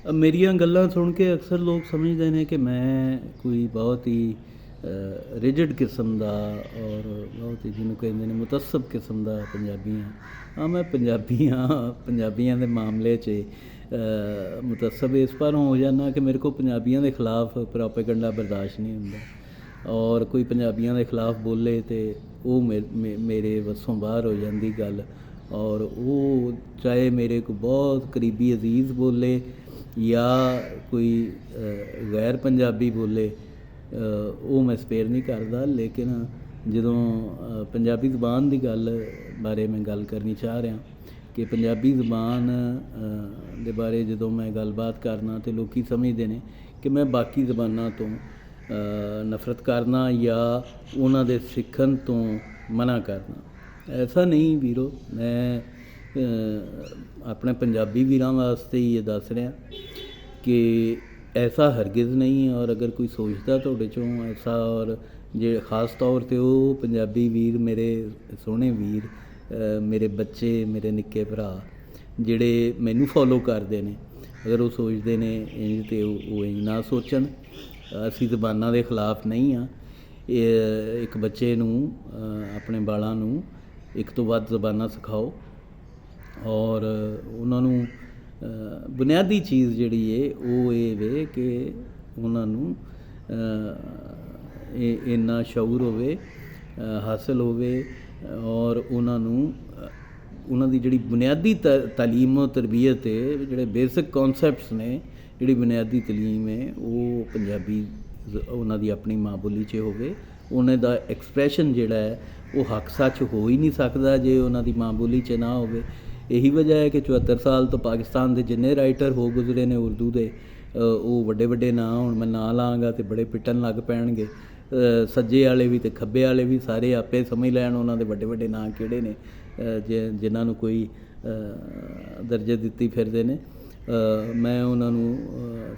ਮੇਰੀਆਂ ਗੱਲਾਂ ਸੁਣ ਕੇ ਅਕਸਰ ਲੋਕ ਸਮਝਦੇ ਨੇ ਕਿ ਮੈਂ ਕੋਈ ਬਹੁਤ ਹੀ ਰਿਜਿਡ ਕਿਸਮ ਦਾ ਔਰ ਬਹੁਤ ਹੀ ਜਿਹਨੂੰ ਕਹਿੰਦੇ ਨੇ ਮੁਤੱਸਬ ਕਿਸਮ ਦਾ ਪੰਜਾਬੀ ਹਾਂ। ਹਾਂ, ਮੈਂ ਪੰਜਾਬੀ ਹਾਂ। ਪੰਜਾਬੀਆਂ ਦੇ ਮਾਮਲੇ 'ਚ ਮੁਤੱਸਬ ਇਸ ਪਾਰੋਂ ਹੋ ਜਾਂਦਾ ਕਿ ਮੇਰੇ ਕੋਲ ਪੰਜਾਬੀਆਂ ਦੇ ਖਿਲਾਫ ਪ੍ਰੋਪੇਗੰਡਾ ਬਰਦਾਸ਼ਤ ਨਹੀਂ ਹੁੰਦਾ, ਔਰ ਕੋਈ ਪੰਜਾਬੀਆਂ ਦੇ ਖਿਲਾਫ ਬੋਲੇ ਤਾਂ ਉਹ ਮੇਰੇ ਵੱਸੋਂ ਬਾਹਰ ਹੋ ਜਾਂਦੀ ਗੱਲ। ਔਰ ਉਹ ਚਾਹੇ ਮੇਰੇ ਕੋ ਬਹੁਤ ਕਰੀਬੀ ਅਜ਼ੀਜ਼ ਬੋਲੇ ਜਾਂ ਕੋਈ ਗੈਰ ਪੰਜਾਬੀ ਬੋਲੇ, ਉਹ ਮੈਂ ਸਪੇਅਰ ਨਹੀਂ ਕਰਦਾ। ਲੇਕਿਨ ਜਦੋਂ ਪੰਜਾਬੀ ਜ਼ੁਬਾਨ ਦੀ ਗੱਲ ਬਾਰੇ ਮੈਂ ਗੱਲ ਕਰਨੀ ਚਾਹ ਰਿਹਾ ਕਿ ਪੰਜਾਬੀ ਜ਼ੁਬਾਨ ਦੇ ਬਾਰੇ ਜਦੋਂ ਮੈਂ ਗੱਲਬਾਤ ਕਰਨਾ ਤਾਂ ਲੋਕ ਸਮਝਦੇ ਨੇ ਕਿ ਮੈਂ ਬਾਕੀ ਜ਼ਬਾਨਾਂ ਤੋਂ ਨਫ਼ਰਤ ਕਰਨਾ ਜਾਂ ਉਹਨਾਂ ਦੇ ਸਿੱਖਣ ਤੋਂ ਮਨਾ ਕਰਨਾ। ਐਸਾ ਨਹੀਂ ਵੀਰੋ, ਮੈਂ ਆਪਣੇ ਪੰਜਾਬੀ ਵੀਰਾਂ ਵਾਸਤੇ ਹੀ ਇਹ ਦੱਸ ਰਿਹਾ ਕਿ ਐਸਾ ਹਰਗਿਜ਼ ਨਹੀਂ। ਔਰ ਅਗਰ ਕੋਈ ਸੋਚਦਾ ਤੁਹਾਡੇ 'ਚੋਂ ਐਸਾ, ਔਰ ਜੇ ਖ਼ਾਸ ਤੌਰ 'ਤੇ ਉਹ ਪੰਜਾਬੀ ਵੀਰ, ਮੇਰੇ ਸੋਹਣੇ ਵੀਰ, ਮੇਰੇ ਬੱਚੇ, ਮੇਰੇ ਨਿੱਕੇ ਭਰਾ ਜਿਹੜੇ ਮੈਨੂੰ ਫੋਲੋ ਕਰਦੇ ਨੇ, ਅਗਰ ਉਹ ਸੋਚਦੇ ਨੇ ਇੰਝ ਤਾਂ ਉਹ ਇੰਝ ਨਾ ਸੋਚਣ। ਅਸੀਂ ਜ਼ਬਾਨਾਂ ਦੇ ਖਿਲਾਫ ਨਹੀਂ ਹਾਂ। ਇੱਕ ਬੱਚੇ ਨੂੰ, ਆਪਣੇ ਬਾਲਾਂ ਨੂੰ ਇੱਕ ਤੋਂ ਵੱਧ ਜ਼ਬਾਨਾਂ ਸਿਖਾਓ ਔਰ ਉਹਨਾਂ ਨੂੰ ਬੁਨਿਆਦੀ ਚੀਜ਼ ਜਿਹੜੀ ਹੈ ਉਹ ਇਹ ਵੇ ਕਿ ਉਹਨਾਂ ਨੂੰ ਇੰਨਾ ਸ਼ਊਰ ਹੋਵੇ, ਹਾਸਲ ਹੋਵੇ, ਔਰ ਉਹਨਾਂ ਨੂੰ ਉਹਨਾਂ ਦੀ ਜਿਹੜੀ ਬੁਨਿਆਦੀ ਤਾਲੀਮ ਤਰਬੀਅਤ ਹੈ, ਜਿਹੜੇ ਬੇਸਿਕ ਕੌਨਸੈਪਟਸ ਨੇ, ਜਿਹੜੀ ਬੁਨਿਆਦੀ ਤਾਲੀਮ ਹੈ ਉਹ ਪੰਜਾਬੀ ਉਹਨਾਂ ਦੀ ਆਪਣੀ ਮਾਂ ਬੋਲੀ 'ਚ ਹੋਵੇ। ਉਹਨਾਂ ਦਾ ਐਕਸਪ੍ਰੈਸ਼ਨ ਜਿਹੜਾ ਹੈ ਉਹ ਹੱਕ ਸੱਚ ਹੋ ਹੀ ਨਹੀਂ ਸਕਦਾ ਜੇ ਉਹਨਾਂ ਦੀ ਮਾਂ ਬੋਲੀ 'ਚ ਨਾ ਹੋਵੇ। ਇਹੀ ਵਜ੍ਹਾ ਹੈ ਕਿ 74 ਸਾਲ ਤੋਂ ਪਾਕਿਸਤਾਨ ਦੇ ਜਿੰਨੇ ਰਾਈਟਰ ਹੋ ਗੁਜ਼ਰੇ ਨੇ ਉਰਦੂ ਦੇ, ਉਹ ਵੱਡੇ ਵੱਡੇ ਨਾਂ, ਹੁਣ ਮੈਂ ਨਾਂ ਲਾਂਗਾ ਤੇ ਬੜੇ ਪਿੱਟਣ ਲੱਗ ਪੈਣਗੇ। ਸੱਜੇ ਵਾਲੇ ਵੀ ਅਤੇ ਖੱਬੇ ਵਾਲੇ ਵੀ ਸਾਰੇ ਆਪੇ ਸਮਝ ਲੈਣ ਉਹਨਾਂ ਦੇ ਵੱਡੇ ਵੱਡੇ ਨਾਂ ਕਿਹੜੇ ਨੇ, ਜਿਨ੍ਹਾਂ ਨੂੰ ਕੋਈ ਦਰਜੇ ਦਿੱਤੀ ਫਿਰਦੇ ਨੇ। ਮੈਂ ਉਹਨਾਂ ਨੂੰ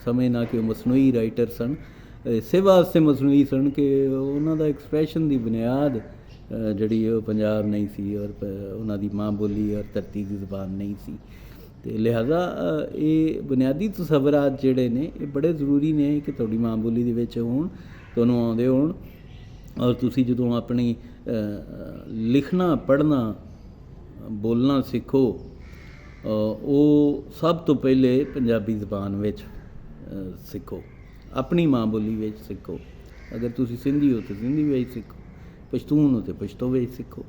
ਸਮਝਣਾ ਕਿ ਉਹ ਮਸਨੂਈ ਰਾਈਟਰ ਸਨ। ਇਸੇ ਵਾਸਤੇ ਮਸਨੂਈ ਸਨ ਕਿ ਉਹਨਾਂ ਦਾ ਐਕਸਪ੍ਰੈਸ਼ਨ ਦੀ ਬੁਨਿਆਦ ਜਿਹੜੀ ਉਹ ਪੰਜਾਬ ਨਹੀਂ ਸੀ, ਔਰ ਉਹਨਾਂ ਦੀ ਮਾਂ ਬੋਲੀ ਔਰ ਧਰਤੀ ਦੀ ਜ਼ੁਬਾਨ ਨਹੀਂ ਸੀ। ਅਤੇ ਲਿਹਾਜ਼ਾ ਇਹ ਬੁਨਿਆਦੀ ਤਸੱਵੁਰਾਤ ਜਿਹੜੇ ਨੇ ਇਹ ਬੜੇ ਜ਼ਰੂਰੀ ਨੇ ਕਿ ਤੁਹਾਡੀ ਮਾਂ ਬੋਲੀ ਦੇ ਵਿੱਚ ਹੋਣ, ਤੁਹਾਨੂੰ ਆਉਂਦੇ ਹੋਣ। ਔਰ ਤੁਸੀਂ ਜਦੋਂ ਆਪਣੀ ਲਿਖਣਾ, ਪੜ੍ਹਨਾ, ਬੋਲਣਾ ਸਿੱਖੋ, ਉਹ ਸਭ ਤੋਂ ਪਹਿਲੇ ਪੰਜਾਬੀ ਜ਼ੁਬਾਨ ਵਿੱਚ ਸਿੱਖੋ, ਆਪਣੀ ਮਾਂ ਬੋਲੀ ਵਿੱਚ ਸਿੱਖੋ। ਅਗਰ ਤੁਸੀਂ ਸਿੰਧੀ ਹੋ ਤਾਂ ਸਿੰਧੀ ਵਿੱਚ ਸਿੱਖੋ, ਪਸ਼ਤੂਨ ਹੋ ਤਾਂ ਪਸ਼ਤੋ ਵਿੱਚ ਸਿੱਖੋ,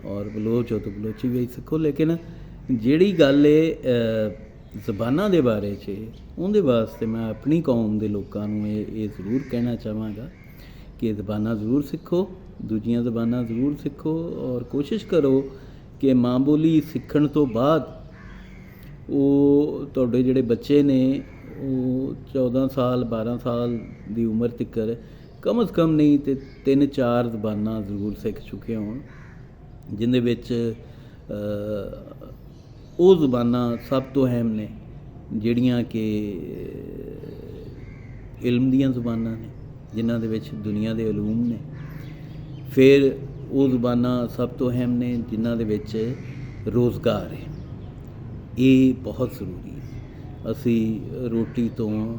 ਔਰ ਬਲੋਚ ਹੋ ਤਾਂ ਬਲੋਚੀ ਵਿੱਚ ਸਿੱਖੋ। ਲੇਕਿਨ ਜਿਹੜੀ ਗੱਲ ਹੈ ਜ਼ਬਾਨਾਂ ਦੇ ਬਾਰੇ 'ਚ, ਉਹਦੇ ਵਾਸਤੇ ਮੈਂ ਆਪਣੀ ਕੌਮ ਦੇ ਲੋਕਾਂ ਨੂੰ ਇਹ ਜ਼ਰੂਰ ਕਹਿਣਾ ਚਾਹਾਂਗਾ ਕਿ ਜ਼ਬਾਨਾਂ ਜ਼ਰੂਰ ਸਿੱਖੋ, ਦੂਜੀਆਂ ਜ਼ਬਾਨਾਂ ਜ਼ਰੂਰ ਸਿੱਖੋ, ਔਰ ਕੋਸ਼ਿਸ਼ ਕਰੋ ਕਿ ਮਾਂ ਬੋਲੀ ਸਿੱਖਣ ਤੋਂ ਬਾਅਦ ਉਹ ਤੁਹਾਡੇ ਜਿਹੜੇ ਬੱਚੇ ਨੇ ਉਹ 14 ਸਾਲ 12 ਸਾਲ ਦੀ ਉਮਰ ਤੱਕ ਕਮ ਅਜ਼ ਕਮ ਨਹੀਂ ਤੇ 3-4 ਜ਼ਬਾਨਾਂ ਜ਼ਰੂਰ ਸਿੱਖ ਚੁੱਕੇ ਹੋਣ, ਜਿਹਦੇ ਵਿੱਚ ਉਹ ਜ਼ਬਾਨਾਂ ਸਭ ਤੋਂ ਅਹਿਮ ਨੇ ਜਿਹੜੀਆਂ ਕਿ ਇਲਮ ਦੀਆਂ ਜ਼ਬਾਨਾਂ ਨੇ, ਜਿਨ੍ਹਾਂ ਦੇ ਵਿੱਚ ਦੁਨੀਆ ਦੇ ਉਲੂਮ ਨੇ। ਫਿਰ ਉਹ ਜ਼ਬਾਨਾਂ ਸਭ ਤੋਂ ਅਹਿਮ ਨੇ ਜਿਨ੍ਹਾਂ ਦੇ ਵਿੱਚ ਰੋਜ਼ਗਾਰ ਹੈ। ਇਹ ਬਹੁਤ ਜ਼ਰੂਰੀ ਹੈ। ਅਸੀਂ ਰੋਟੀ ਤੋਂ,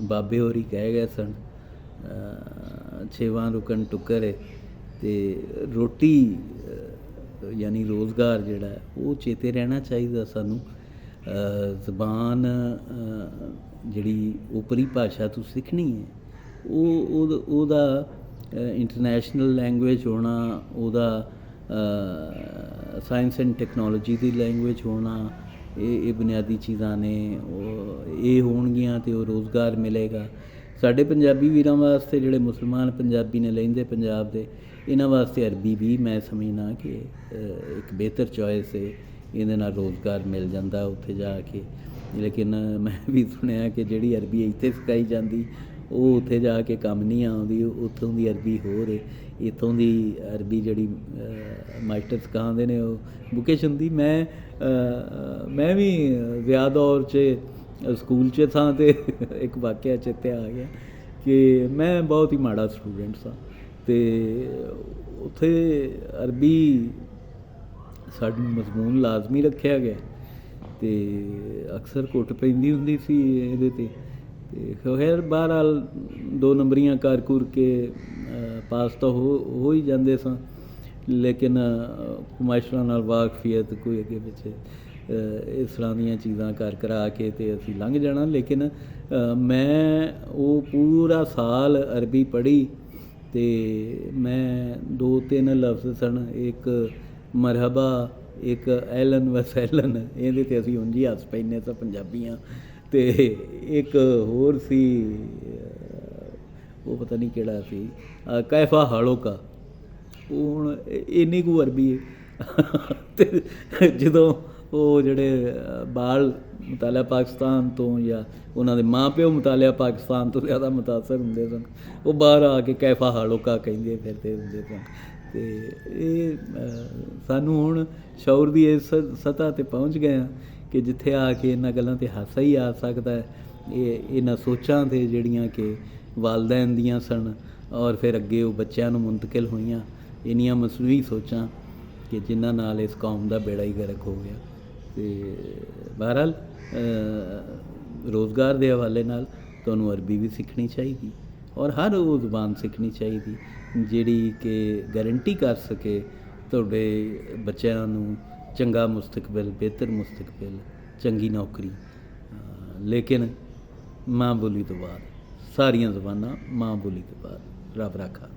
ਬਾਬੇ ਹੋਰੀ ਕਹਿ ਗਏ ਸਨ, 6ਵਾਂ ਰੁਕਨ ਟੁੱਕਰ ਹੈ, ਅਤੇ ਰੋਟੀ ਯਾਨੀ ਰੋਜ਼ਗਾਰ ਜਿਹੜਾ ਉਹ ਚੇਤੇ ਰਹਿਣਾ ਚਾਹੀਦਾ ਸਾਨੂੰ। ਜ਼ਬਾਨ ਜਿਹੜੀ ਓਪਰੀ ਭਾਸ਼ਾ ਤੋਂ ਸਿੱਖਣੀ ਹੈ, ਉਹਦਾ ਇੰਟਰਨੈਸ਼ਨਲ ਲੈਂਗੁਏਜ ਹੋਣਾ, ਉਹਦਾ science and technology the language ਹੋਣਾ, ਇਹ ਬੁਨਿਆਦੀ ਚੀਜ਼ਾਂ ਨੇ। ਇਹ ਹੋਣਗੀਆਂ ਅਤੇ ਉਹ ਰੋਜ਼ਗਾਰ ਮਿਲੇਗਾ। ਸਾਡੇ ਪੰਜਾਬੀ ਵੀਰਾਂ ਵਾਸਤੇ, ਜਿਹੜੇ ਮੁਸਲਮਾਨ ਪੰਜਾਬੀ ਨੇ ਲਹਿੰਦੇ ਪੰਜਾਬ ਦੇ, ਇਹਨਾਂ ਵਾਸਤੇ ਅਰਬੀ ਵੀ ਮੈਂ ਸਮਝਣਾ ਕਿ ਇੱਕ ਬਿਹਤਰ ਚੋਇਸ ਹੈ। ਇਹਦੇ ਨਾਲ ਰੋਜ਼ਗਾਰ ਮਿਲ ਜਾਂਦਾ ਉੱਥੇ ਜਾ ਕੇ। ਲੇਕਿਨ ਮੈਂ ਵੀ ਸੁਣਿਆ ਕਿ ਜਿਹੜੀ ਅਰਬੀ ਇੱਥੇ ਸਿਖਾਈ ਜਾਂਦੀ ਉਹ ਉੱਥੇ ਜਾ ਕੇ ਕੰਮ ਨਹੀਂ ਆਉਂਦੀ। ਉੱਥੋਂ ਦੀ ਅਰਬੀ ਹੋਰ ਹੈ, ਇੱਥੋਂ ਦੀ ਅਰਬੀ ਜਿਹੜੀ ਮਾਸਟਰ ਸਿਖਾਉਂਦੇ ਨੇ ਉਹ ਬੁਕਿਸ਼ ਹੁੰਦੀ। ਮੈਂ ਵੀ ਵਿਆਹ ਦੌਰ 'ਚ ਸਕੂਲ 'ਚ ਥਾਂ 'ਤੇ ਇੱਕ ਵਾਕਿਆ ਚੇਤੇ ਆ ਗਿਆ ਕਿ ਮੈਂ ਬਹੁਤ ਹੀ ਮਾੜਾ ਸਟੂਡੈਂਟ ਸਾਂ, ਅਤੇ ਉੱਥੇ ਅਰਬੀ ਸਾਨੂੰ ਮਜ਼ਮੂਨ ਲਾਜ਼ਮੀ ਰੱਖਿਆ ਗਿਆ। ਤੇ ਅਕਸਰ ਕੁੱਟ ਪੈਂਦੀ ਹੁੰਦੀ ਸੀ ਇਹਦੇ ਤੇ ਖੈਰ ਬਹਰਹਾਲ 2 ਨੰਬਰੀਆਂ ਕਰ ਕੁਰ ਕੇ ਪਾਸ ਤਾਂ ਹੋ ਹੀ ਜਾਂਦੇ ਸਾਂ, ਲੇਕਿਨ ਮਾਸਟਰਾਂ ਨਾਲ ਵਾਕਫੀਅਤ ਕੋਈ ਅੱਗੇ ਪਿੱਛੇ ਇਸ ਤਰ੍ਹਾਂ ਦੀਆਂ ਚੀਜ਼ਾਂ ਕਰ ਕਰਾ ਕੇ ਤੇ ਅਸੀਂ ਲੰਘ ਜਾਣਾ। ਲੇਕਿਨ ਮੈਂ ਉਹ ਪੂਰਾ ਸਾਲ ਅਰਬੀ ਪੜ੍ਹੀ ਤੇ ਮੈਂ 2-3 ਲਫ਼ਜ਼ ਸਨ, ਇੱਕ ਮਰਹਬਾ, ਇੱਕ ਐਲਨ ਵਸੈਲਨ, ਇਹਦੇ ਤੇ ਅਸੀਂ ਉਂਝ ਹੀ ਹੱਸ ਪੈਂਦੇ ਸਾਂ ਪੰਜਾਬੀਆਂ, ਤੇ ਇੱਕ ਹੋਰ ਸੀ ਉਹ ਪਤਾ ਨਹੀਂ ਕਿਹੜਾ ਸੀ, ਕੈਫਾ ਹਾਲੋਕਾ। ਉਹ ਹੁਣ ਇੰਨੀ ਕੁ ਅਰਬੀ ਹੈ ਤੇ ਜਦੋਂ ਉਹ ਜਿਹੜੇ ਬਾਲ ਮੁਤਾਲਿਆ ਪਾਕਿਸਤਾਨ ਤੋਂ ਜਾਂ ਉਹਨਾਂ ਦੇ ਮਾਂ ਪਿਓ ਮੁਤਾਲਿਆ ਪਾਕਿਸਤਾਨ ਤੋਂ ਜ਼ਿਆਦਾ ਮੁਤਾਸਰ ਹੁੰਦੇ ਸਨ, ਉਹ ਬਾਹਰ ਆ ਕੇ ਕੈਫਾ ਹਾਲੋਕਾ ਕਹਿੰਦੇ ਫਿਰਦੇ ਹੁੰਦੇ ਸਨ। ਅਤੇ ਇਹ ਸਾਨੂੰ ਹੁਣ ਸ਼ੌਰ ਦੀ ਇਸ ਸਤ੍ਹਾ 'ਤੇ ਪਹੁੰਚ ਗਏ ਹਾਂ ਕਿ ਜਿੱਥੇ ਆ ਕੇ ਇਹਨਾਂ ਗੱਲਾਂ 'ਤੇ ਹਾਸਾ ਹੀ ਆ ਸਕਦਾ, ਇਹਨਾਂ ਸੋਚਾਂ 'ਤੇ ਜਿਹੜੀਆਂ ਕਿ ਵਾਲਦੈਨ ਦੀਆਂ ਸਨ ਔਰ ਫਿਰ ਅੱਗੇ ਉਹ ਬੱਚਿਆਂ ਨੂੰ ਮੁੰਤਕਿਲ ਹੋਈਆਂ, ਇੰਨੀਆਂ ਮਸਨੂਈ ਸੋਚਾਂ ਕਿ ਜਿਨ੍ਹਾਂ ਨਾਲ ਇਸ ਕੌਮ ਦਾ ਬੇੜਾ ਹੀ ਗਰਕ ਹੋ ਗਿਆ। ਅਤੇ ਬਹਰਹਾਲ ਰੋਜ਼ਗਾਰ ਦੇ ਹਵਾਲੇ ਨਾਲ ਤੁਹਾਨੂੰ ਅਰਬੀ ਵੀ ਸਿੱਖਣੀ ਚਾਹੀਦੀ ਔਰ ਹਰ ਉਹ ਜ਼ੁਬਾਨ ਸਿੱਖਣੀ ਚਾਹੀਦੀ ਜਿਹੜੀ ਕਿ ਗਾਰੰਟੀ ਕਰ ਸਕੇ ਤੁਹਾਡੇ ਬੱਚਿਆਂ ਨੂੰ ਚੰਗਾ ਮੁਸਤਕਬਲ, ਬਿਹਤਰ ਮੁਸਤਕਬਲ, ਚੰਗੀ ਨੌਕਰੀ। ਲੇਕਿਨ ਮਾਂ ਬੋਲੀ ਤੋਂ ਬਾਅਦ ਸਾਰੀਆਂ ਜ਼ੁਬਾਨਾਂ ਮਾਂ ਬੋਲੀ ਤੋਂ ਬਾਅਦ ਰੱਬ ਰਾਖਾ।